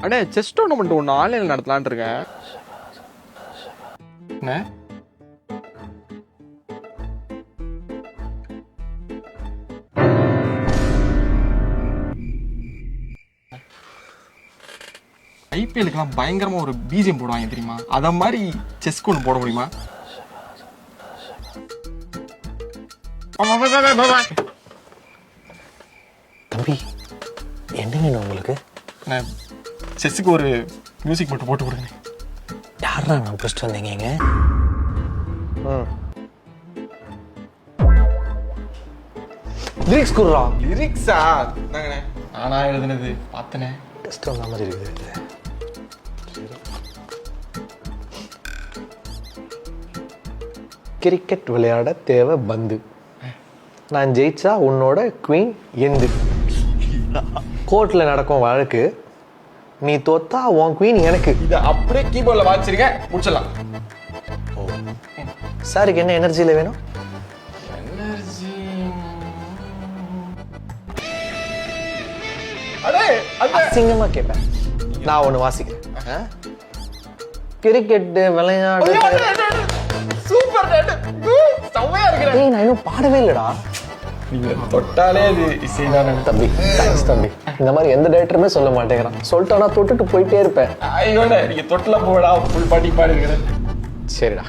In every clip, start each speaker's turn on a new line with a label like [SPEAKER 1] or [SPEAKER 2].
[SPEAKER 1] அண்ணே chess tournament ஒன்று ஆன்லைனில் நடத்தலான் இருக்கேன். அண்ணே ஐபிஎலுக்குலாம் பயங்கரமாக ஒரு பிஜிஎம் போடுவாங்க தெரியுமா? அதை மாதிரி செஸ்க்கு ஒன்று போட முடியுமா?
[SPEAKER 2] தம்பி என்ன வேணும் உங்களுக்கு?
[SPEAKER 1] நான் செஸ்ஸுக்கு ஒரு மியூசிக் மட்டும் போட்டு கொடுங்க.
[SPEAKER 2] யாரா நான் ஃபஸ்ட் வந்தீங்க? லிரிக்ஸ் குடுறா.
[SPEAKER 1] லிரிக்ஸா? நாங்கண்ணே நானா எழுதுனது பார்த்தனே.
[SPEAKER 2] டெஸ்ட் வந்த மாதிரி இருக்குது. கிரிக்கெட் விளையாட தேவை பந்து. நான் ஜெயிச்சா உன்னோட குவீன் எந்து. கோர்ட்ல நடக்கும் வழக்கு, நீ தோத்தா உன் குவீன் எனக்கு.
[SPEAKER 1] இதை அப்படியே கீபோர்டில் வாசிச்சிருங்க, முடிச்சிடலாம்.
[SPEAKER 2] சாருக்கு என்ன எனர்ஜியில் வேணும்?
[SPEAKER 1] எனர்ஜி
[SPEAKER 2] அசிங்கமா கேட்பேன். நான் ஒன்று வாசிக்கிறேன். கிரிக்கெட் விளையாடு.
[SPEAKER 1] சூப்பர் செம்மையா இருக்கிறேன்.
[SPEAKER 2] ஏய் நான் இன்னும் பாடவே இல்லடா.
[SPEAKER 1] நீங்க தொட்டாலே அது இசைதானே.
[SPEAKER 2] தம்பி தேங்க்ஸ் தம்பி. இந்த மாதிரி எந்த டைரக்டருமே சொல்ல மாட்டேங்கிறான். சொல்லிட்டானா தொட்டுட்டு போயிட்டே இருப்பேன்.
[SPEAKER 1] ஐயோட நீங்க தொட்டில போடா, ஃபுல் பாட்டி பாடி இருக்கிறேன்.
[SPEAKER 2] சரிடா.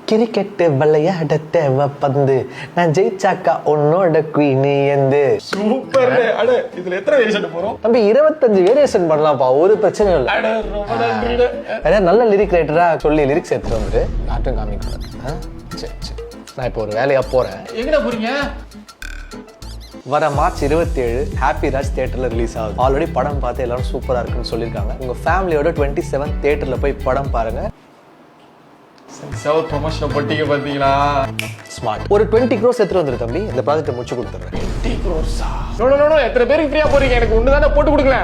[SPEAKER 2] கிரிக்கெட் விளையாட தேவை பந்து, நான் ஜெயிச்சாக்கா உன்னோட குவீன் எந்து.
[SPEAKER 1] சூப்பர். அட இதுல எத்தனை வேரியேஷன் போறோம்?
[SPEAKER 2] தம்பி 25 வேரியேஷன் பண்ணலாம்ப்பா, ஒரு பிரச்சனை இல்லை.
[SPEAKER 1] அட ரொம்ப நன்றிடா.
[SPEAKER 2] ஏதாவது நல்ல லிரிக் ரைட்டரா சொல்லி லிரிக்ஸ் எடுத்துட்டு வந்துட்டு நாட்டும் காமிக்கூடாது. சரி சரி, நான் இப்போ ஒரு வேலையா போறேன்.
[SPEAKER 1] எங்கடா போறீங்க?
[SPEAKER 2] வர மார்ச் 27 ஹாப்பி ராஜ் தியேட்டர்ல ரிலீஸ் ஆகுது. ஆல்ரெடி படம் பார்த்து எல்லாரும் சூப்பரா இருக்குன்னு சொல்லியிருக்காங்க. உங்க ஃபேமிலியோட 27 தியேட்டர்ல போய் படம் பாருங்க.
[SPEAKER 1] செவல் ப்ரொமோஷன் போட்டீங்க பாத்தீங்களா?
[SPEAKER 2] ஸ்மார்ட். ஒரு 20 crores எடுத்துட்டு வந்துரு தம்பி, இந்த ப்ராஜெக்ட்டை முடிச்சு கொடுத்துறேன்.
[SPEAKER 1] 20 crores? நோ நோ நோ, எத்தனை பேருக்கு ஃப்ரீயா போறீங்க? எனக்கு ஒண்ணு தானே போட்டு கொடுக்கல.